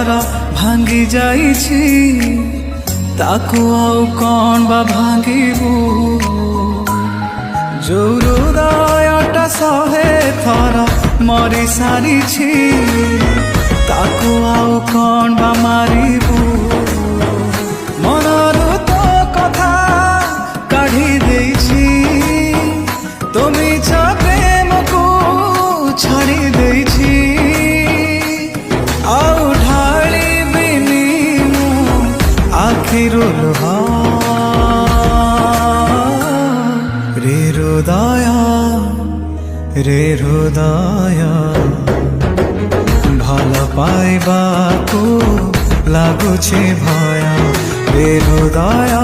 थर भांगी जाइछि ताकू आउ कौन बा भांगिबू जो हृदयटा शहे थर मरी सारिछि ताकू आउ कौन बा मारिबू मनरु तो कथा काढ़ी देइछि तो मिछ प्रेम को छाड़ी देइछि आउ ढाली बिनी मु आखिरु लुहा रे हृदय भल पाइबाकू लागुछि भय रे हृदय।